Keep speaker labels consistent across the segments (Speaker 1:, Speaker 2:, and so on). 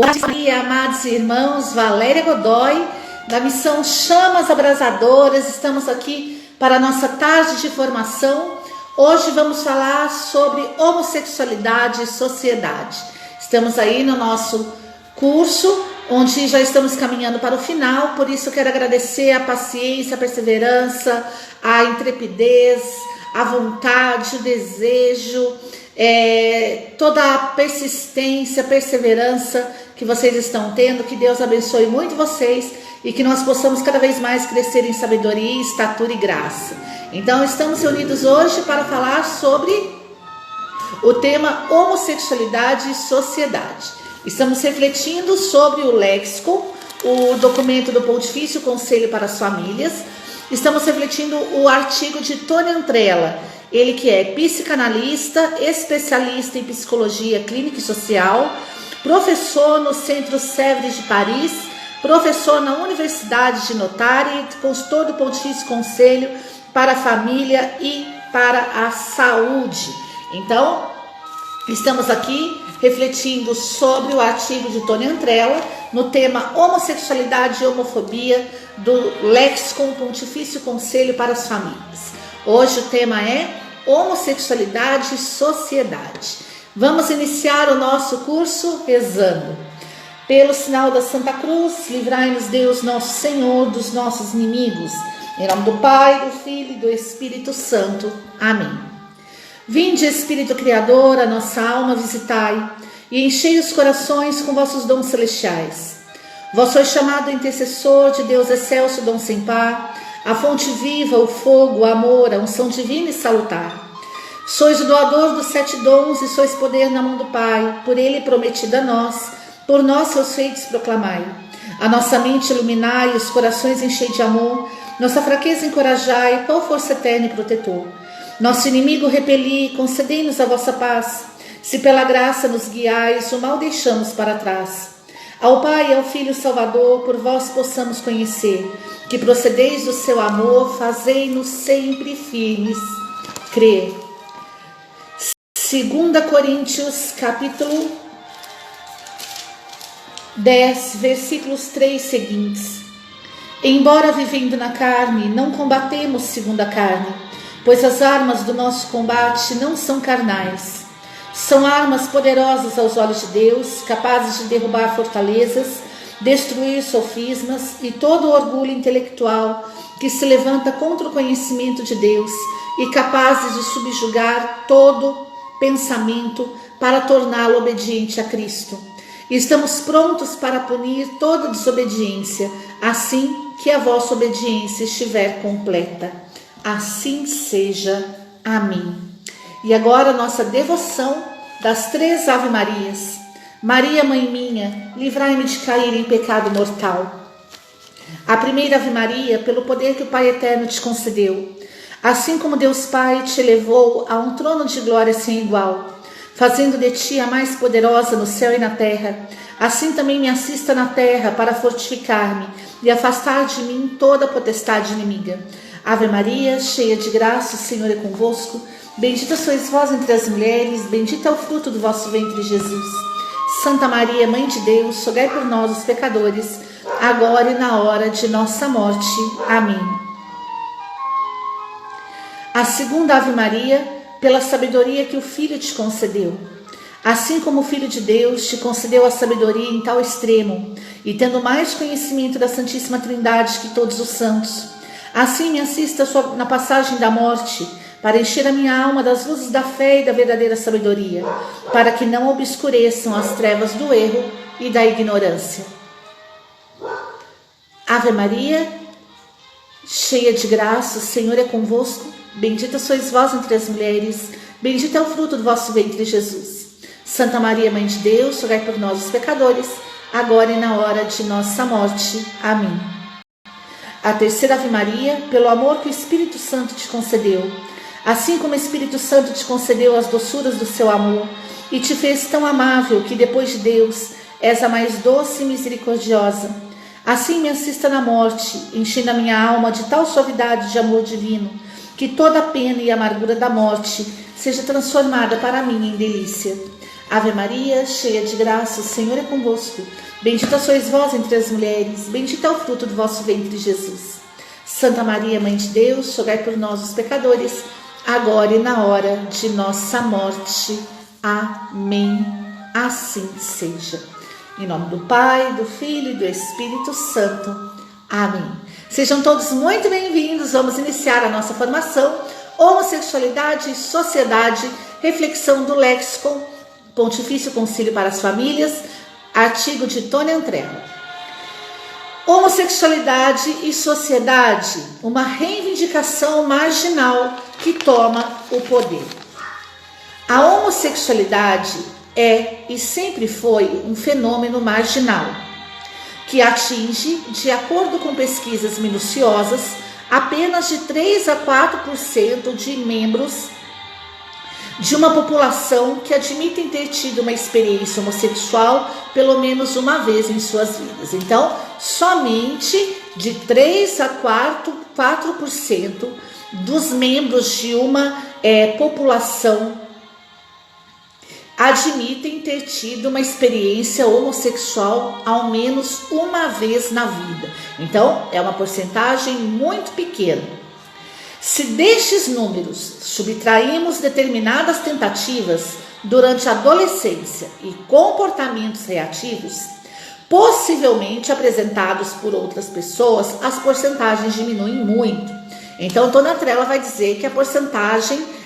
Speaker 1: Bom dia, amados irmãos. Valéria Godoy, da missão Chamas Abrasadoras. Estamos aqui para a nossa tarde de formação. Hoje vamos falar sobre homossexualidade e sociedade. Estamos aí no nosso curso, onde já estamos caminhando para o final. Por isso quero agradecer a paciência, a perseverança, a intrepidez, a vontade, o desejo, toda a persistência, perseverança que vocês estão tendo. Que Deus abençoe muito vocês e que nós possamos cada vez mais crescer em sabedoria, estatura e graça. Então estamos reunidos hoje para falar sobre o tema homossexualidade e sociedade. Estamos refletindo sobre o léxico, o documento do Pontifício Conselho para as Famílias. Estamos refletindo o artigo de Tony Antrella, ele que é psicanalista, especialista em psicologia clínica e social, professor no Centro Sèvres de Paris, professor na Universidade de Notre, consultor do Pontifício Conselho para a Família e para a Saúde. Então, estamos aqui refletindo sobre o artigo de Tony Antrella no tema homossexualidade e homofobia do Léxico Pontifício Conselho para as Famílias. Hoje o tema é homossexualidade e sociedade. Vamos iniciar o nosso curso rezando. Pelo sinal da Santa Cruz, livrai-nos Deus nosso Senhor dos nossos inimigos. Em nome do Pai, do Filho e do Espírito Santo. Amém. Vinde, Espírito Criador, a nossa alma visitai, e enchei os corações com vossos dons celestiais. Vós sois chamado intercessor de Deus excelso, dom sem par, a fonte viva, o fogo, o amor, a unção divina e salutar. Sois o doador dos 7 dons e sois poder na mão do Pai, por ele prometido a nós, por nós seus feitos proclamai. A nossa mente iluminai, os corações enchei de amor, nossa fraqueza encorajai, qual força eterna e protetor. Nosso inimigo repeli, concedei-nos a vossa paz. Se pela graça nos guiais, o mal deixamos para trás. Ao Pai e ao Filho Salvador, por vós possamos conhecer, que procedeis do seu amor, fazei-nos sempre firmes crer. 2 Coríntios, capítulo 10, versículos 3 seguintes. Embora vivendo na carne, não combatemos segundo a carne, pois as armas do nosso combate não são carnais. São armas poderosas aos olhos de Deus, capazes de derrubar fortalezas, destruir sofismas e todo o orgulho intelectual que se levanta contra o conhecimento de Deus e capazes de subjugar todo pensamento para torná-lo obediente a Cristo. E estamos prontos para punir toda desobediência, assim que a vossa obediência estiver completa. Assim seja. Amém. E agora nossa devoção das 3 Ave Marias. Maria, Mãe minha, livrai-me de cair em pecado mortal. A primeira Ave Maria, pelo poder que o Pai Eterno te concedeu, assim como Deus Pai te elevou a um trono de glória sem igual, fazendo de ti a mais poderosa no céu e na terra, assim também me assista na terra para fortificar-me e afastar de mim toda a potestade inimiga. Ave Maria, cheia de graça, o Senhor é convosco. Bendita sois vós entre as mulheres, bendito é o fruto do vosso ventre, Jesus. Santa Maria, Mãe de Deus, rogai por nós, os pecadores, agora e na hora de nossa morte. Amém. A segunda Ave Maria, pela sabedoria que o Filho te concedeu. Assim como o Filho de Deus te concedeu a sabedoria em tal extremo, e tendo mais conhecimento da Santíssima Trindade que todos os santos, assim me assista na passagem da morte, para encher a minha alma das luzes da fé e da verdadeira sabedoria, para que não obscureçam as trevas do erro e da ignorância. Ave Maria, cheia de graça, o Senhor é convosco. Bendita sois vós entre as mulheres, bendito é o fruto do vosso ventre, Jesus. Santa Maria, Mãe de Deus, rogai por nós, os pecadores, agora e na hora de nossa morte. Amém. A terceira Ave Maria, pelo amor que o Espírito Santo te concedeu, assim como o Espírito Santo te concedeu as doçuras do seu amor e te fez tão amável que depois de Deus és a mais doce e misericordiosa, assim me assista na morte, enchendo a minha alma de tal suavidade de amor divino, que toda a pena e amargura da morte seja transformada para mim em delícia. Ave Maria, cheia de graça, o Senhor é convosco. Bendita sois vós entre as mulheres, bendito é o fruto do vosso ventre, Jesus. Santa Maria, Mãe de Deus, rogai por nós, os pecadores, agora e na hora de nossa morte. Amém. Assim seja. Em nome do Pai, do Filho e do Espírito Santo. Amém. Sejam todos muito bem-vindos. Vamos iniciar a nossa formação Homossexualidade e Sociedade, reflexão do Léxico Pontifício Concílio para as Famílias, artigo de Tônia Antrella. Homossexualidade e sociedade, uma reivindicação marginal que toma o poder. A homossexualidade é e sempre foi um fenômeno marginal, que atinge, de acordo com pesquisas minuciosas, apenas de 3 a 4% de membros de uma população que admitem ter tido uma experiência homossexual pelo menos uma vez em suas vidas. Então, somente de 3 a 4% dos membros de uma população admitem ter tido uma experiência homossexual ao menos uma vez na vida. Então, é uma porcentagem muito pequena. Se destes números subtraímos determinadas tentativas durante a adolescência e comportamentos reativos, possivelmente apresentados por outras pessoas, as porcentagens diminuem muito. Então, Tônia Antrella vai dizer que a porcentagem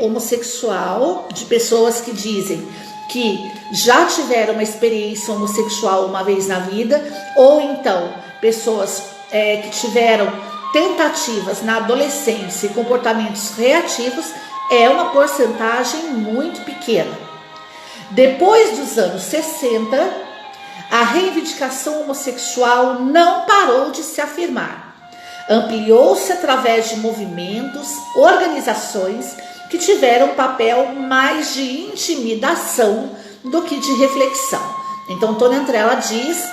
Speaker 1: homossexual de pessoas que dizem que já tiveram uma experiência homossexual uma vez na vida, ou então pessoas que tiveram tentativas na adolescência e comportamentos reativos, é uma porcentagem muito pequena. Depois dos anos 60, a reivindicação homossexual não parou de se afirmar. Ampliou-se através de movimentos, organizações que tiveram um papel mais de intimidação do que de reflexão. Então, Tônia Antrella diz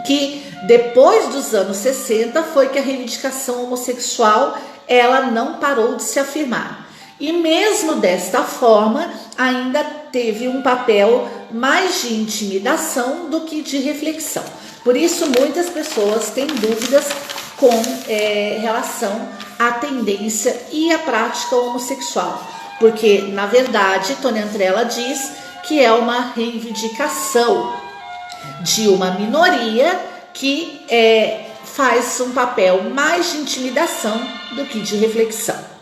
Speaker 1: que depois dos anos 60 foi que a reivindicação homossexual ela não parou de se afirmar. E mesmo desta forma, ainda teve um papel mais de intimidação do que de reflexão. Por isso, muitas pessoas têm dúvidas com relação à tendência e à prática homossexual. Porque, na verdade, Tônia Antrella diz que é uma reivindicação de uma minoria que faz um papel mais de intimidação do que de reflexão.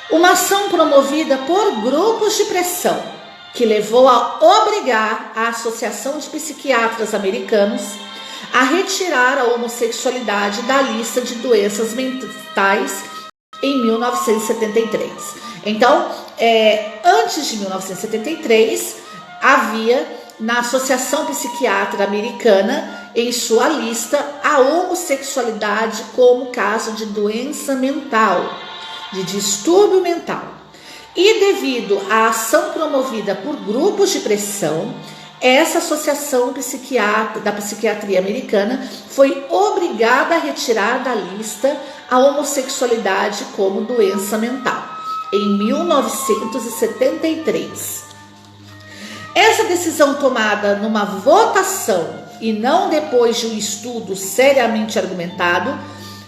Speaker 1: Uma ação promovida por grupos de pressão que levou a obrigar a Associação de Psiquiatras Americanos a retirar a homossexualidade da lista de doenças mentais em 1973. Então, antes de 1973, havia na Associação Psiquiatra Americana, em sua lista, a homossexualidade como caso de doença mental, de distúrbio mental. E devido à ação promovida por grupos de pressão, essa Associação da Psiquiatria Americana foi obrigada a retirar da lista a homossexualidade como doença mental, em 1973. Essa decisão tomada numa votação e não depois de um estudo seriamente argumentado,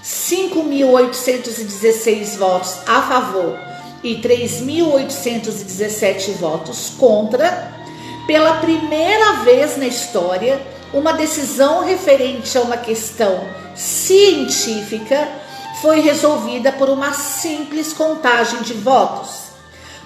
Speaker 1: 5.816 votos a favor e 3.817 votos contra, pela primeira vez na história, uma decisão referente a uma questão científica foi resolvida por uma simples contagem de votos,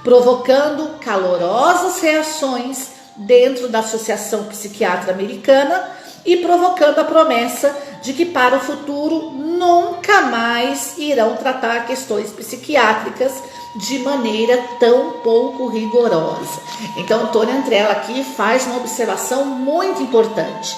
Speaker 1: provocando calorosas reações dentro da Associação Psiquiatra Americana e provocando a promessa de que para o futuro nunca mais irão tratar questões psiquiátricas de maneira tão pouco rigorosa. Então, Tônia Antrella aqui faz uma observação muito importante,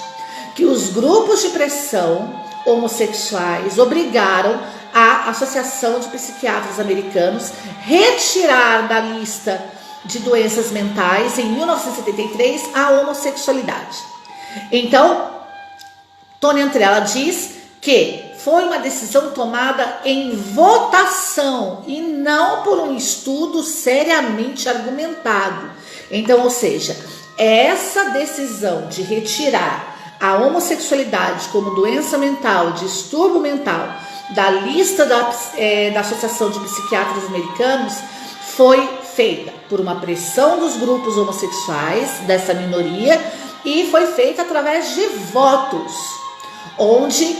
Speaker 1: que os grupos de pressão homossexuais obrigaram a Associação de Psiquiatras Americanos retirar da lista de doenças mentais, em 1973, a homossexualidade. Então, Tônia Antrella diz que foi uma decisão tomada em votação e não por um estudo seriamente argumentado. Então, ou seja, essa decisão de retirar a homossexualidade como doença mental, distúrbio mental, da lista da Associação de Psiquiatras Americanos foi feita por uma pressão dos grupos homossexuais, dessa minoria, e foi feita através de votos, onde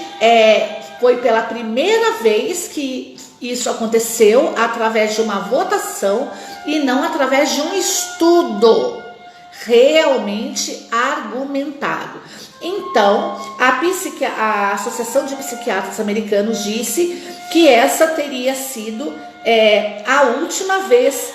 Speaker 1: foi pela primeira vez que isso aconteceu através de uma votação e não através de um estudo realmente argumentado. Então, a Associação de Psiquiatras Americanos disse que essa teria sido a última vez,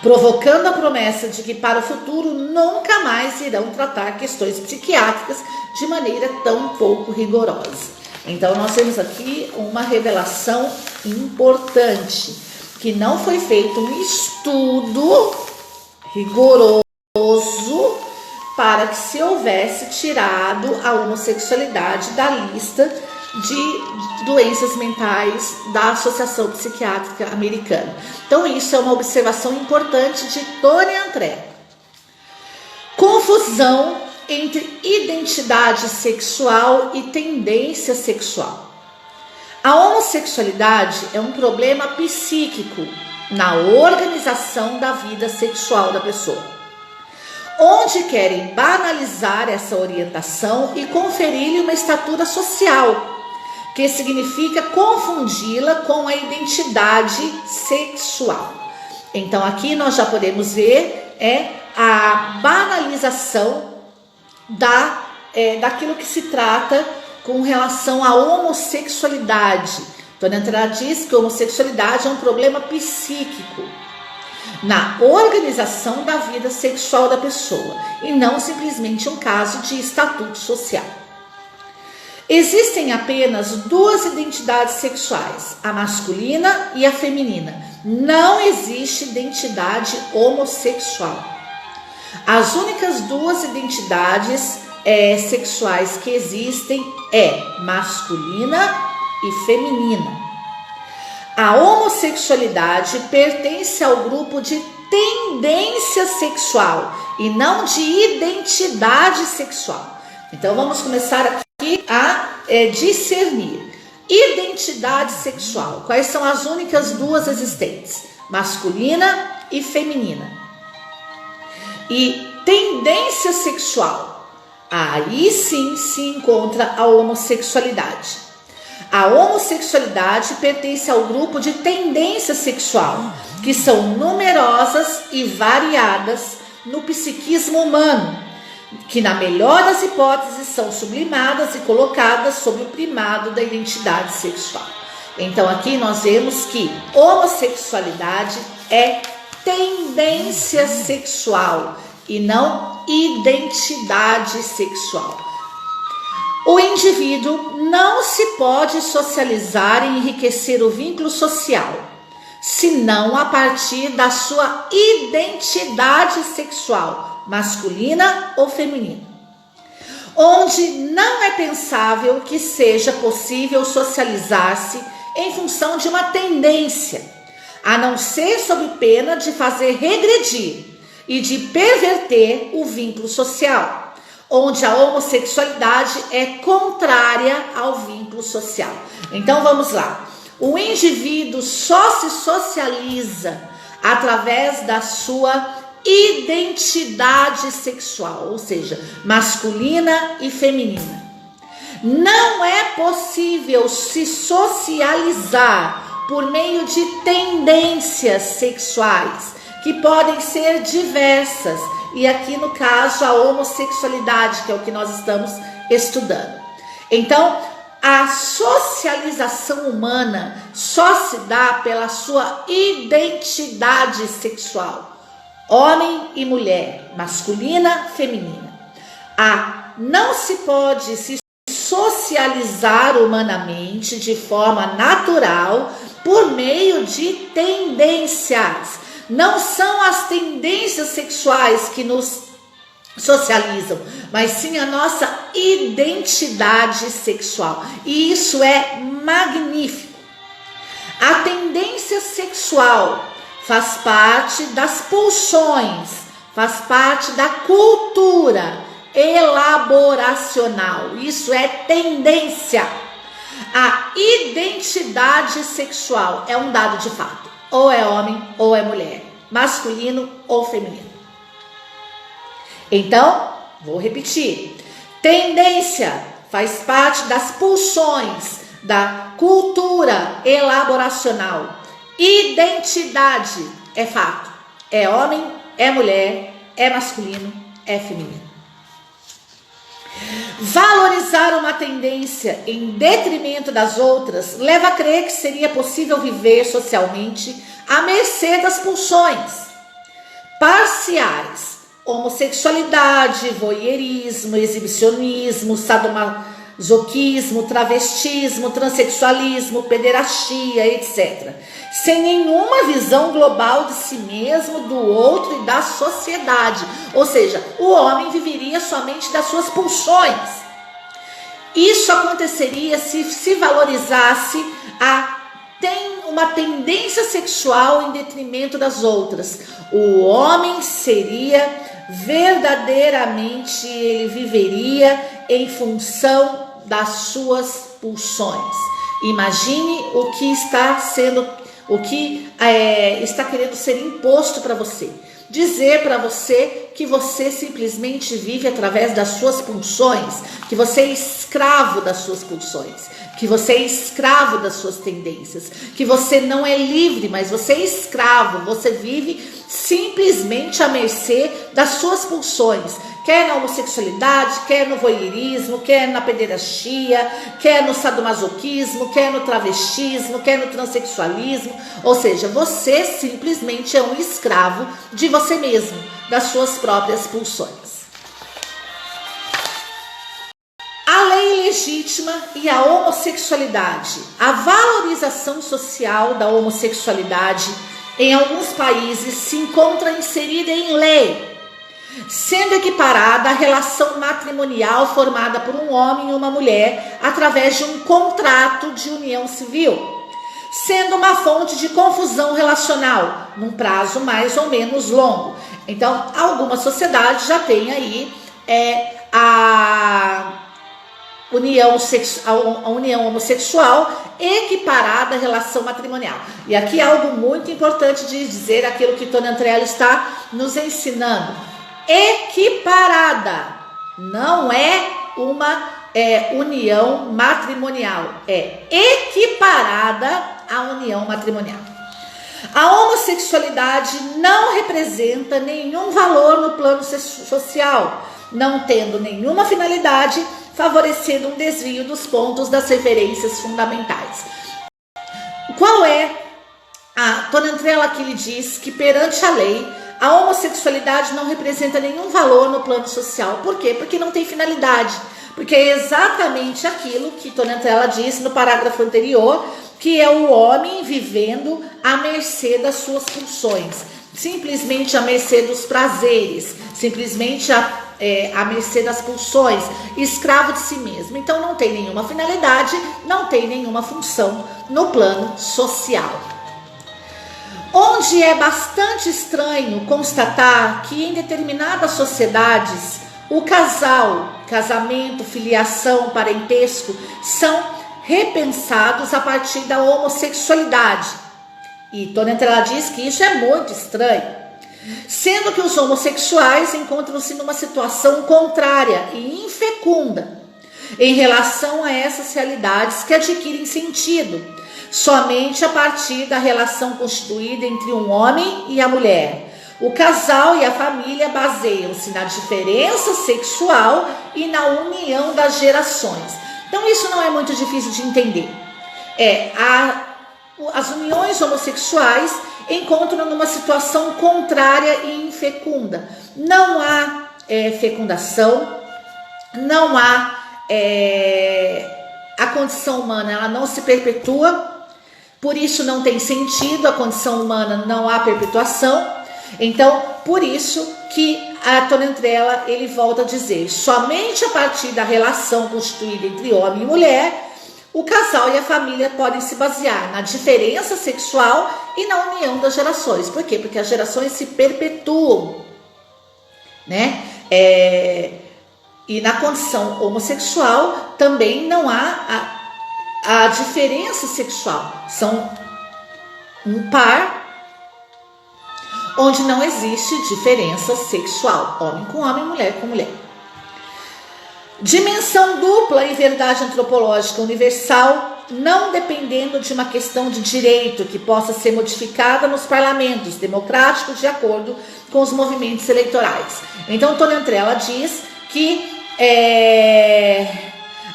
Speaker 1: provocando a promessa de que para o futuro nunca mais irão tratar questões psiquiátricas de maneira tão pouco rigorosa. Então, nós temos aqui uma revelação importante, que não foi feito um estudo rigoroso para que se houvesse tirado a homossexualidade da lista de doenças mentais da Associação Psiquiátrica Americana. Então, isso é uma observação importante de Tony André. Confusão entre identidade sexual e tendência sexual. A homossexualidade é um problema psíquico na organização da vida sexual da pessoa, onde querem banalizar essa orientação e conferir-lhe uma estatura social, que significa confundi-la com a identidade sexual. Então, aqui nós já podemos ver a banalização daquilo que se trata com relação à homossexualidade. Tony André diz que a homossexualidade é um problema psíquico na organização da vida sexual da pessoa e não simplesmente um caso de estatuto social. Existem apenas duas identidades sexuais, a masculina e a feminina. Não existe identidade homossexual. As únicas duas identidades sexuais que existem é masculina e feminina. A homossexualidade pertence ao grupo de tendência sexual e não de identidade sexual. Então vamos começar aqui a discernir. Identidade sexual. Quais são as únicas duas existentes? Masculina e feminina. E tendência sexual. Aí sim se encontra a homossexualidade. A homossexualidade pertence ao grupo de tendência sexual, que são numerosas e variadas no psiquismo humano, que na melhor das hipóteses são sublimadas e colocadas sob o primado da identidade sexual. Então aqui nós vemos que homossexualidade é tendência sexual e não identidade sexual. O indivíduo não se pode socializar e enriquecer o vínculo social, senão a partir da sua identidade sexual, masculina ou feminina, onde não é pensável que seja possível socializar-se em função de uma tendência, a não ser sob pena de fazer regredir e de perverter o vínculo social, onde a homossexualidade é contrária ao vínculo social. Então vamos lá. O indivíduo só se socializa através da sua identidade sexual, ou seja, masculina e feminina. Não é possível se socializar por meio de tendências sexuais, que podem ser diversas, e aqui no caso a homossexualidade, que é o que nós estamos estudando. Então, a socialização humana só se dá pela sua identidade sexual, homem e mulher, masculina, feminina. Não se pode se socializar humanamente de forma natural por meio de tendências. Não são as tendências sexuais que nos socializam, mas sim a nossa identidade sexual. E isso é magnífico. A tendência sexual faz parte das pulsões faz parte da cultura elaboracional. Isso é tendência. A identidade sexual é um dado de fato. Ou é homem ou é mulher, masculino ou feminino. Então, vou repetir. Tendência faz parte das pulsões da cultura elaboracional. Identidade é fato. É homem, é mulher, é masculino, é feminino. Valorizar uma tendência em detrimento das outras leva a crer que seria possível viver socialmente à mercê das pulsões parciais: homossexualidade, voyeurismo, exibicionismo, sadomasoquismo, travestismo, transexualismo, pederastia, etc., sem nenhuma visão global de si mesmo, do outro e da sociedade. Ou seja, o homem viveria somente das suas pulsões. Isso aconteceria se valorizasse uma tendência sexual em detrimento das outras. O homem seria verdadeiramente, ele viveria em função das suas pulsões. Imagine o que está querendo ser imposto para você. Dizer para você que você simplesmente vive através das suas pulsões, que você é escravo das suas pulsões, que você é escravo das suas tendências, que você não é livre, mas você é escravo, você vive simplesmente à mercê das suas pulsões, quer na homossexualidade, quer no voyeurismo, quer na pederastia, quer no sadomasoquismo, quer no travestismo, quer no transexualismo. Ou seja, você simplesmente é um escravo de você mesmo, das suas próprias pulsões. A lei legítima e a homossexualidade. A valorização social da homossexualidade em alguns países se encontra inserida em lei, sendo equiparada à relação matrimonial formada por um homem e uma mulher através de um contrato de união civil, sendo uma fonte de confusão relacional num prazo mais ou menos longo. Então, algumas sociedades já têm aí a união homossexual equiparada à relação matrimonial. E aqui algo muito importante de dizer, aquilo que Tony Antrella está nos ensinando. Equiparada, não é uma união matrimonial, é equiparada à união matrimonial. A homossexualidade não representa nenhum valor no plano social, não tendo nenhuma finalidade, favorecendo um desvio dos pontos das referências fundamentais. Qual é? A Tony Antrella aqui lhe diz que perante a lei, a homossexualidade não representa nenhum valor no plano social. Por quê? Porque não tem finalidade. Porque é exatamente aquilo que Tony Antrella disse no parágrafo anterior, que é o homem vivendo à mercê das suas pulsões, simplesmente à mercê dos prazeres, simplesmente à mercê das pulsões, escravo de si mesmo. Então não tem nenhuma finalidade, não tem nenhuma função no plano social. Onde é bastante estranho constatar que em determinadas sociedades o casamento, filiação, parentesco são repensados a partir da homossexualidade. E Tony Antrella diz que isso é muito estranho, sendo que os homossexuais encontram-se numa situação contrária e infecunda em relação a essas realidades que adquirem sentido somente a partir da relação constituída entre um homem e a mulher. O casal e a família baseiam-se na diferença sexual e na união das gerações. Então isso não é muito difícil de entender. As uniões homossexuais encontram numa situação contrária e infecunda. Não há fecundação, não há a condição humana, ela não se perpetua, por isso não tem sentido, a condição humana não há perpetuação. Então, por isso que a Tony Antrella, ele volta a dizer, somente a partir da relação constituída entre homem e mulher, o casal e a família podem se basear na diferença sexual e na união das gerações. Por quê? Porque as gerações se perpetuam. né? E na condição homossexual também não há a diferença sexual. São um par onde não existe diferença sexual, homem com homem, mulher com mulher. Dimensão dupla e verdade antropológica universal, não dependendo de uma questão de direito que possa ser modificada nos parlamentos democráticos de acordo com os movimentos eleitorais. Então, Tônia Antrella diz que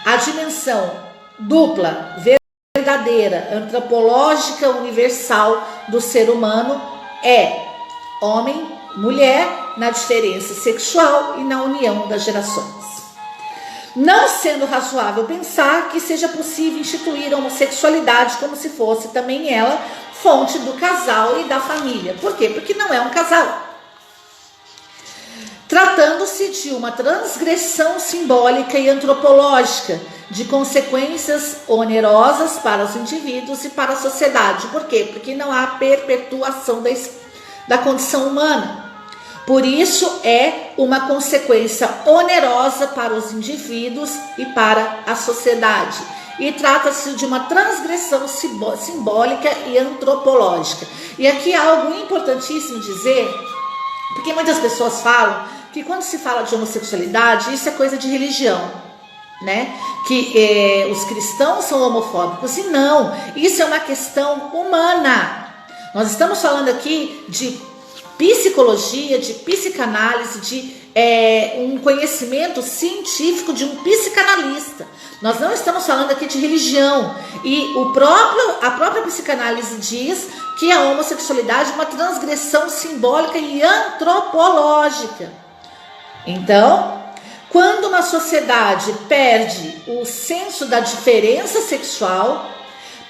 Speaker 1: a dimensão dupla, verdadeira, antropológica, universal do ser humano é homem, mulher, na diferença sexual e na união das gerações. Não sendo razoável pensar que seja possível instituir a homossexualidade como se fosse também ela fonte do casal e da família. Por quê? Porque não é um casal. Tratando-se de uma transgressão simbólica e antropológica, de consequências onerosas para os indivíduos e para a sociedade. Por quê? Porque não há perpetuação da condição humana. Por isso é uma consequência onerosa para os indivíduos e para a sociedade. E trata-se de uma transgressão simbólica e antropológica. E aqui há algo importantíssimo dizer, porque muitas pessoas falam que quando se fala de homossexualidade, isso é coisa de religião, né? Que os cristãos são homofóbicos. E não, isso é uma questão humana. Nós estamos falando aqui de psicologia, de psicanálise, de um conhecimento científico de um psicanalista. Nós não estamos falando aqui de religião. E a própria psicanálise diz que a homossexualidade é uma transgressão simbólica e antropológica. Então, quando uma sociedade perde o senso da diferença sexual,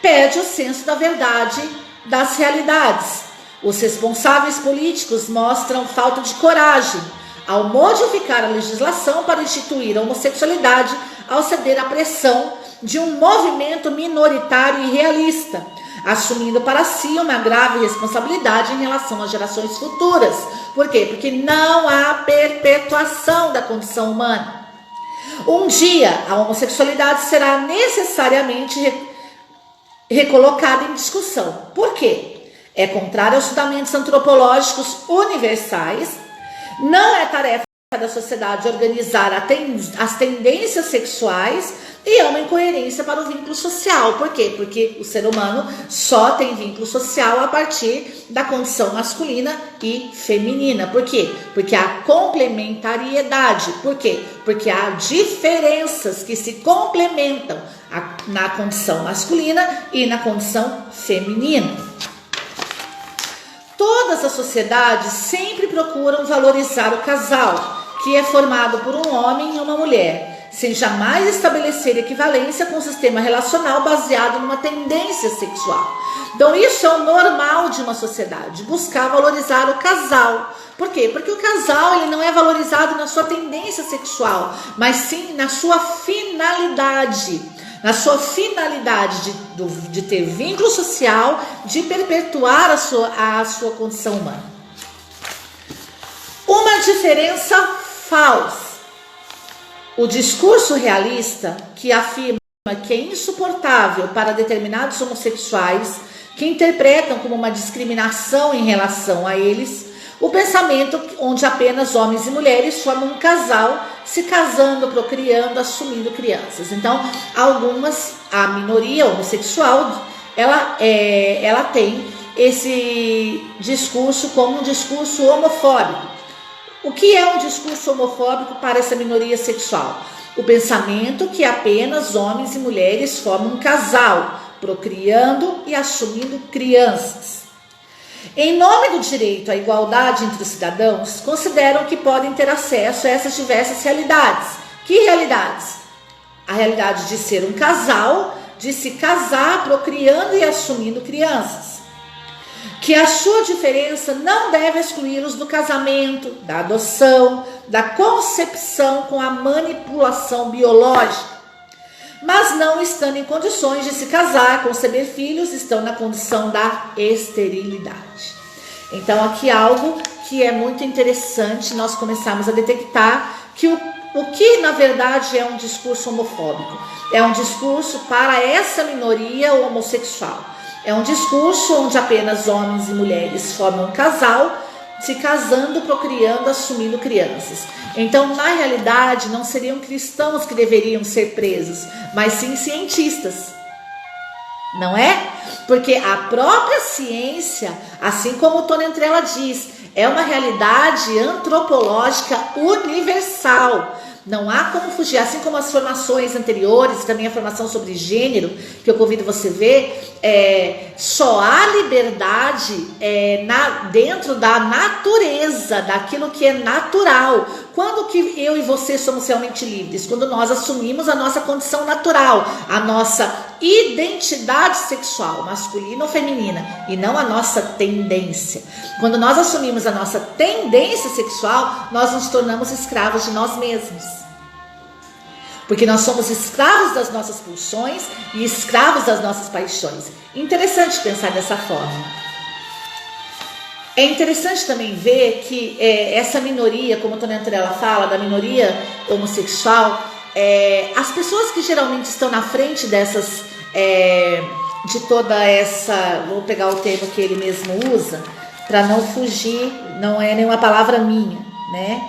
Speaker 1: perde o senso da verdade das realidades. Os responsáveis políticos mostram falta de coragem ao modificar a legislação para instituir a homossexualidade, ao ceder à pressão de um movimento minoritário e realista, assumindo para si uma grave responsabilidade em relação às gerações futuras. Por quê? Porque não há perpetuação da condição humana. Um dia, a homossexualidade será necessariamente recolocada em discussão. Por quê? É contrário aos fundamentos antropológicos universais, não é tarefa da sociedade organizar as tendências sexuais e é uma incoerência para o vínculo social. Por quê? Porque o ser humano só tem vínculo social a partir da condição masculina e feminina. Por quê? Porque há complementariedade. Por quê? Porque há diferenças que se complementam na condição masculina e na condição feminina. Todas as sociedades sempre procuram valorizar o casal, que é formado por um homem e uma mulher, sem jamais estabelecer equivalência com o sistema relacional baseado numa tendência sexual. Então isso é o normal de uma sociedade, buscar valorizar o casal. Por quê? Porque o casal ele não é valorizado na sua tendência sexual, mas sim na sua finalidade. Na sua finalidade de ter vínculo social, de perpetuar a sua condição humana. Uma diferença falsa. O discurso realista que afirma que é insuportável para determinados homossexuais, que interpretam como uma discriminação em relação a eles, o pensamento onde apenas homens e mulheres formam um casal, se casando, procriando, assumindo crianças. Então, a minoria homossexual, ela tem esse discurso como um discurso homofóbico. O que é um discurso homofóbico para essa minoria sexual? O pensamento que apenas homens e mulheres formam um casal, procriando e assumindo crianças. Em nome do direito à igualdade entre os cidadãos, consideram que podem ter acesso a essas diversas realidades. Que realidades? A realidade de ser um casal, de se casar, procriando e assumindo crianças. Que a sua diferença não deve excluí-los do casamento, da adoção, da concepção com a manipulação biológica. Mas não estando em condições de se casar, conceber filhos, estão na condição da esterilidade. Então aqui algo que é muito interessante nós começarmos a detectar que o que na verdade é um discurso homofóbico, é um discurso para essa minoria homossexual, é um discurso onde apenas homens e mulheres formam um casal, se casando, procriando, assumindo crianças. Então, na realidade, não seriam cristãos que deveriam ser presos, mas sim cientistas, não é? Porque a própria ciência, assim como o Tony Antrella diz, é uma realidade antropológica universal. Não há como fugir, assim como as formações anteriores, também a formação sobre gênero, que eu convido você a ver, só há liberdade dentro da natureza, daquilo que é natural. Quando que eu e você somos realmente livres? Quando nós assumimos a nossa condição natural, a nossa identidade sexual, masculina ou feminina, e não a nossa tendência. Quando nós assumimos a nossa tendência sexual, nós nos tornamos escravos de nós mesmos. Porque nós somos escravos das nossas pulsões e escravos das nossas paixões. Interessante pensar dessa forma. É interessante também ver que essa minoria, como a Tony Antrella fala, da minoria homossexual, as pessoas que geralmente estão na frente dessas, de toda essa, vou pegar o termo que ele mesmo usa, para não fugir, não é nenhuma palavra minha, né?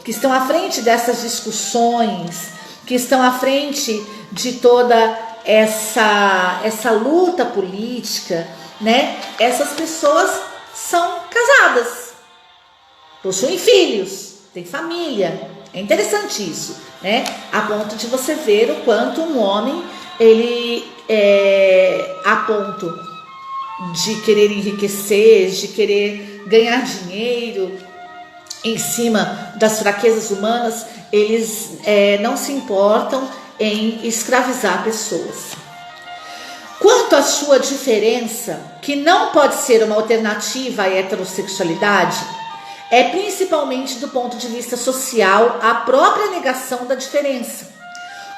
Speaker 1: Que estão à frente dessas discussões, que estão à frente de toda essa luta política, né? Essas pessoas são casadas, possuem filhos, têm família. É interessante isso, né? A ponto de você ver o quanto um homem, ele a ponto de querer enriquecer, de querer ganhar dinheiro em cima das fraquezas humanas, eles não se importam em escravizar pessoas. Quanto à sua diferença, que não pode ser uma alternativa à heterossexualidade, é principalmente do ponto de vista social a própria negação da diferença,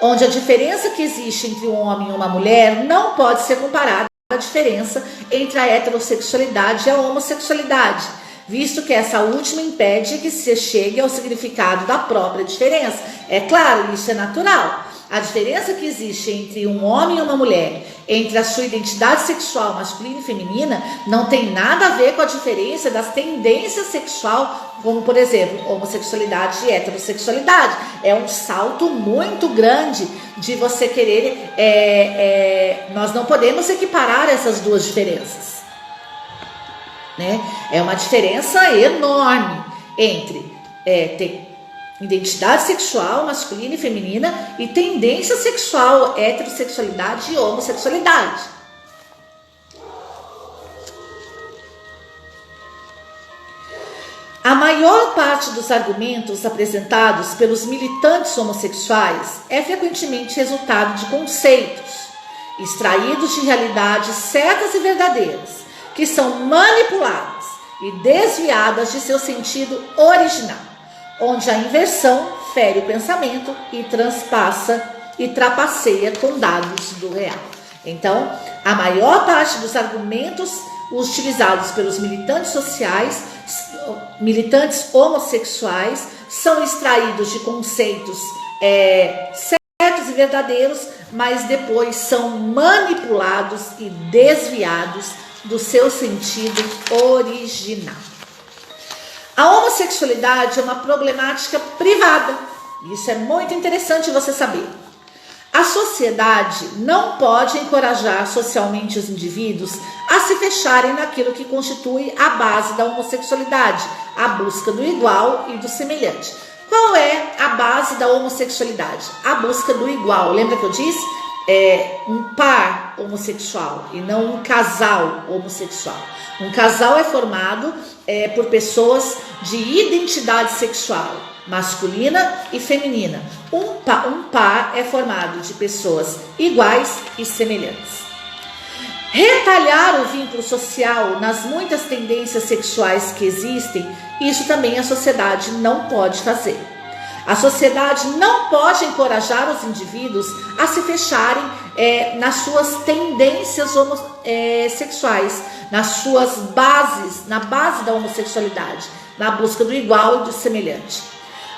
Speaker 1: onde a diferença que existe entre um homem e uma mulher não pode ser comparada à diferença entre a heterossexualidade e a homossexualidade, visto que essa última impede que se chegue ao significado da própria diferença. É claro, isso é natural. A diferença que existe entre um homem e uma mulher, entre a sua identidade sexual masculina e feminina, não tem nada a ver com a diferença das tendências sexuais, como por exemplo, homossexualidade e heterossexualidade. É um salto muito grande de você querer, nós não podemos equiparar essas duas diferenças, né? É uma diferença enorme entre ter identidade sexual masculina e feminina e tendência sexual, heterossexualidade e homossexualidade. A maior parte dos argumentos apresentados pelos militantes homossexuais é frequentemente resultado de conceitos extraídos de realidades certas e verdadeiras, que são manipuladas e desviadas de seu sentido original, onde a inversão fere o pensamento e trapaceia com dados do real. Então, a maior parte dos argumentos utilizados pelos militantes homossexuais são extraídos de conceitos certos e verdadeiros, mas depois são manipulados e desviados do seu sentido original. A homossexualidade é uma problemática privada. Isso é muito interessante você saber. A sociedade não pode encorajar socialmente os indivíduos a se fecharem naquilo que constitui a base da homossexualidade, a busca do igual e do semelhante. Qual é a base da homossexualidade? A busca do igual. Lembra que eu disse? Um par homossexual e não um casal homossexual. Um casal é formado por pessoas de identidade sexual masculina e feminina. Um par é formado de pessoas iguais e semelhantes. Retalhar o vínculo social nas muitas tendências sexuais que existem, isso também a sociedade não pode fazer. A sociedade não pode encorajar os indivíduos a se fecharem nas suas tendências sexuais, nas suas bases, na base da homossexualidade, na busca do igual e do semelhante.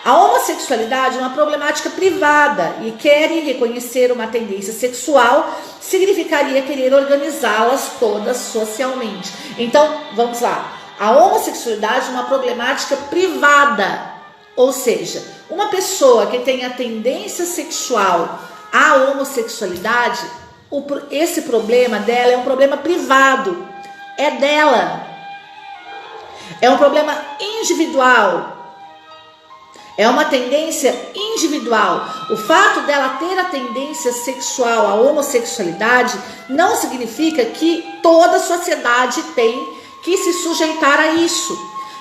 Speaker 1: A homossexualidade é uma problemática privada e querer reconhecer uma tendência sexual significaria querer organizá-las todas socialmente. Então, vamos lá. A homossexualidade é uma problemática privada, ou seja, uma pessoa que tem a tendência sexual à homossexualidade, esse problema dela é um problema privado, é dela, é um problema individual. É uma tendência individual. O fato dela ter a tendência sexual à homossexualidade não significa que toda a sociedade tem que se sujeitar a isso,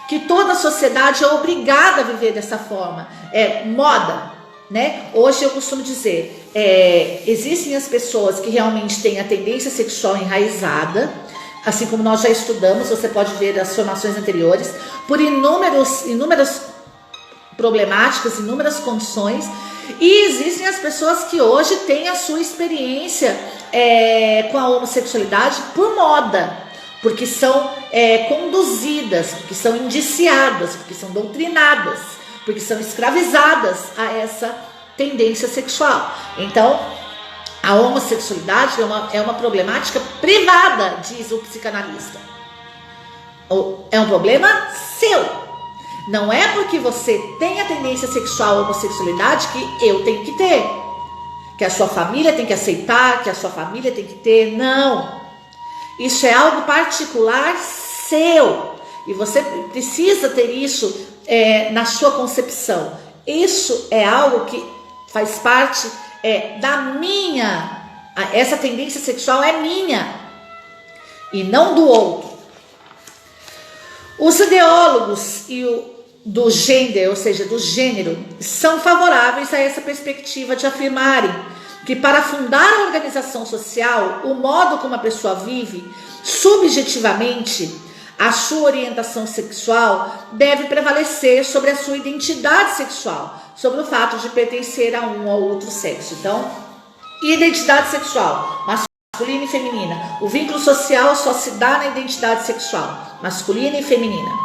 Speaker 1: que toda a sociedade é obrigada a viver dessa forma. É moda, né? Hoje eu costumo dizer, existem as pessoas que realmente têm a tendência sexual enraizada, assim como nós já estudamos, você pode ver as formações anteriores, por inúmeras problemáticas, inúmeras condições, e existem as pessoas que hoje têm a sua experiência com a homossexualidade por moda, porque são conduzidas, porque são indiciadas, porque são doutrinadas, porque são escravizadas a essa tendência sexual. Então, a homossexualidade é uma problemática privada, diz o psicanalista. É um problema seu. Não é porque você tem a tendência sexual à homossexualidade que eu tenho que ter, que a sua família tem que aceitar, que a sua família tem que ter. Não. Isso é algo particular seu. E você precisa ter isso na sua concepção. Isso é algo que faz parte da minha. Essa tendência sexual é minha e não do outro. Os ideólogos do gender, ou seja, do gênero, são favoráveis a essa perspectiva de afirmarem que para fundar a organização social, o modo como a pessoa vive, subjetivamente, a sua orientação sexual deve prevalecer sobre a sua identidade sexual, sobre o fato de pertencer a um ou outro sexo. Então, identidade sexual, masculina e feminina. O vínculo social só se dá na identidade sexual, masculina e feminina.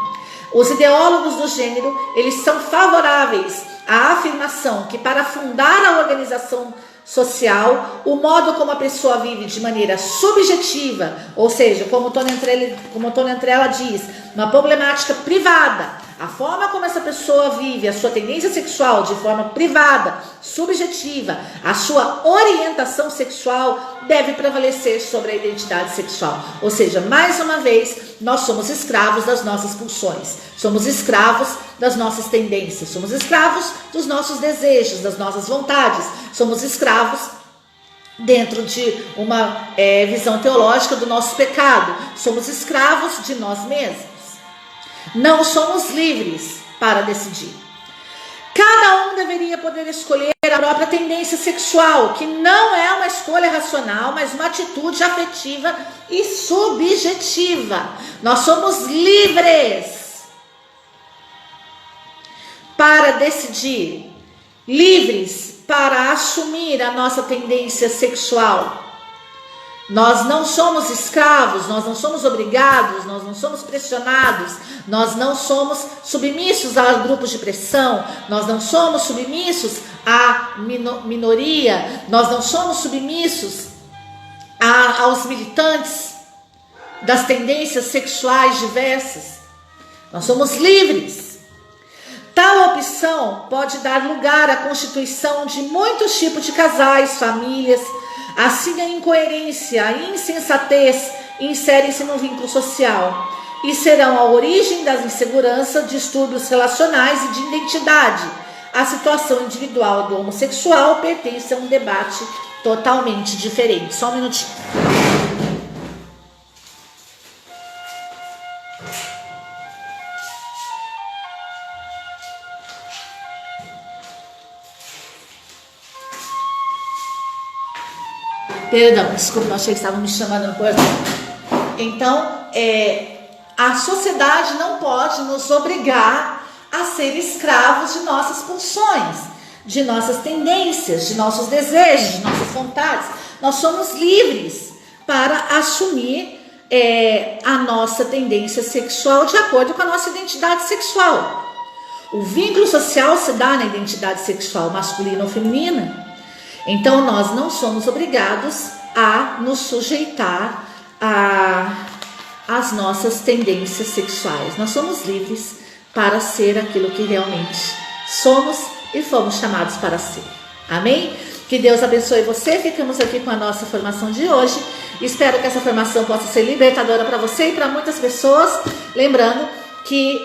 Speaker 1: Os ideólogos do gênero, eles são favoráveis à afirmação que para fundar a organização social, o modo como a pessoa vive de maneira subjetiva, ou seja, como Tony Antrella diz, uma problemática privada, a forma como essa pessoa vive a sua tendência sexual de forma privada, subjetiva, a sua orientação sexual deve prevalecer sobre a identidade sexual. Ou seja, mais uma vez, nós somos escravos das nossas pulsões, somos escravos das nossas tendências, somos escravos dos nossos desejos, das nossas vontades, somos escravos dentro de uma visão teológica do nosso pecado, somos escravos de nós mesmos. Não somos livres para decidir. Cada um deveria poder escolher a própria tendência sexual, que não é uma escolha racional, mas uma atitude afetiva e subjetiva. Nós somos livres para decidir, livres para assumir a nossa tendência sexual. Nós não somos escravos, nós não somos obrigados, nós não somos pressionados, nós não somos submissos a grupos de pressão, nós não somos submissos à minoria, nós não somos submissos aos militantes das tendências sexuais diversas. Nós somos livres. Tal opção pode dar lugar à constituição de muitos tipos de casais, famílias. Assim, a incoerência, a insensatez inserem-se no vínculo social e serão a origem das inseguranças, distúrbios relacionais e de identidade. A situação individual do homossexual pertence a um debate totalmente diferente. Só um minutinho. Perdão, desculpa, eu achei que estavam me chamando no portão. Então, a sociedade não pode nos obrigar a ser escravos de nossas pulsões, de nossas tendências, de nossos desejos, de nossas vontades. Nós somos livres para assumir a nossa tendência sexual de acordo com a nossa identidade sexual. O vínculo social se dá na identidade sexual masculina ou feminina. Então nós não somos obrigados a nos sujeitar às nossas tendências sexuais. Nós somos livres para ser aquilo que realmente somos e fomos chamados para ser. Amém? Que Deus abençoe você. Ficamos aqui com a nossa formação de hoje. Espero que essa formação possa ser libertadora para você e para muitas pessoas. Lembrando que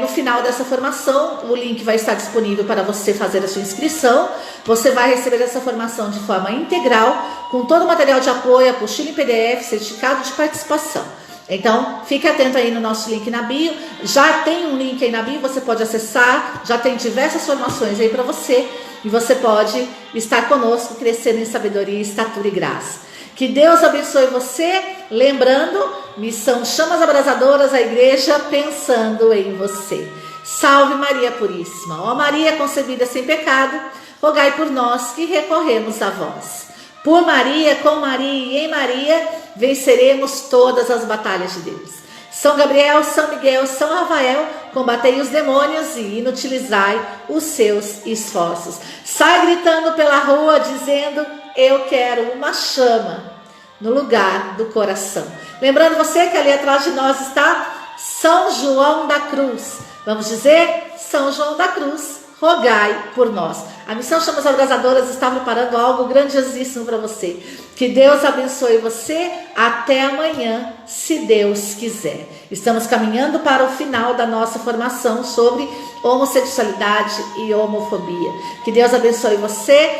Speaker 1: no final dessa formação o link vai estar disponível para você fazer a sua inscrição. Você vai receber essa formação de forma integral, com todo o material de apoio, apostila em PDF, certificado de participação. Então, fique atento aí no nosso link na bio. Já tem um link aí na bio, você pode acessar. Já tem diversas formações aí para você. E você pode estar conosco, crescendo em sabedoria, estatura e graça. Que Deus abençoe você. Lembrando, missão Chamas Abrasadoras, a igreja pensando em você. Salve Maria Puríssima. Ó Maria concebida sem pecado, rogai por nós que recorremos a vós. Por Maria, com Maria e em Maria, venceremos todas as batalhas de Deus. São Gabriel, São Miguel, São Rafael, combatei os demônios e inutilizai os seus esforços. Sai gritando pela rua dizendo: eu quero uma chama no lugar do coração. Lembrando você que ali atrás de nós está São João da Cruz. Vamos dizer: São João da Cruz, rogai por nós. A missão Chamas Abrasadoras está preparando algo grandiosíssimo para você. Que Deus abençoe você. Até amanhã, se Deus quiser. Estamos caminhando para o final da nossa formação sobre homossexualidade e homofobia. Que Deus abençoe você,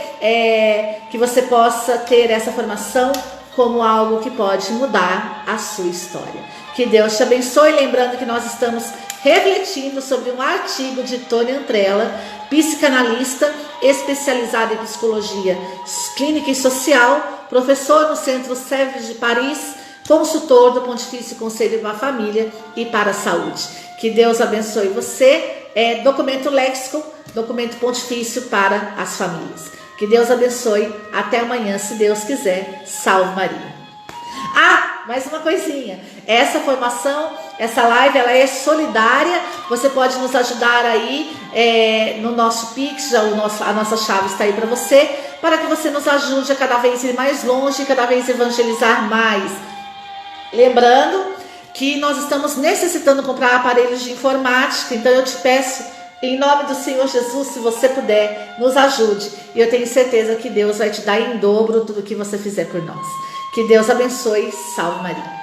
Speaker 1: que você possa ter essa formação como algo que pode mudar a sua história. Que Deus te abençoe. Lembrando que nós estamos refletindo sobre um artigo de Tony Antrella, psicanalista especializado em psicologia clínica e social, professor no Centro Sèvres de Paris, consultor do Pontifício Conselho para a Família e para a Saúde. Que Deus abençoe você. Documento léxico, documento pontifício para as famílias. Que Deus abençoe. Até amanhã, se Deus quiser. Salve Maria. Mais uma coisinha. Essa formação, essa live, ela é solidária. Você pode nos ajudar aí no nosso Pix, a nossa chave está aí para você, para que você nos ajude a cada vez ir mais longe, cada vez evangelizar mais. Lembrando que nós estamos necessitando comprar aparelhos de informática, então eu te peço, em nome do Senhor Jesus, se você puder, nos ajude. E eu tenho certeza que Deus vai te dar em dobro tudo que você fizer por nós. Que Deus abençoe. Salve Maria.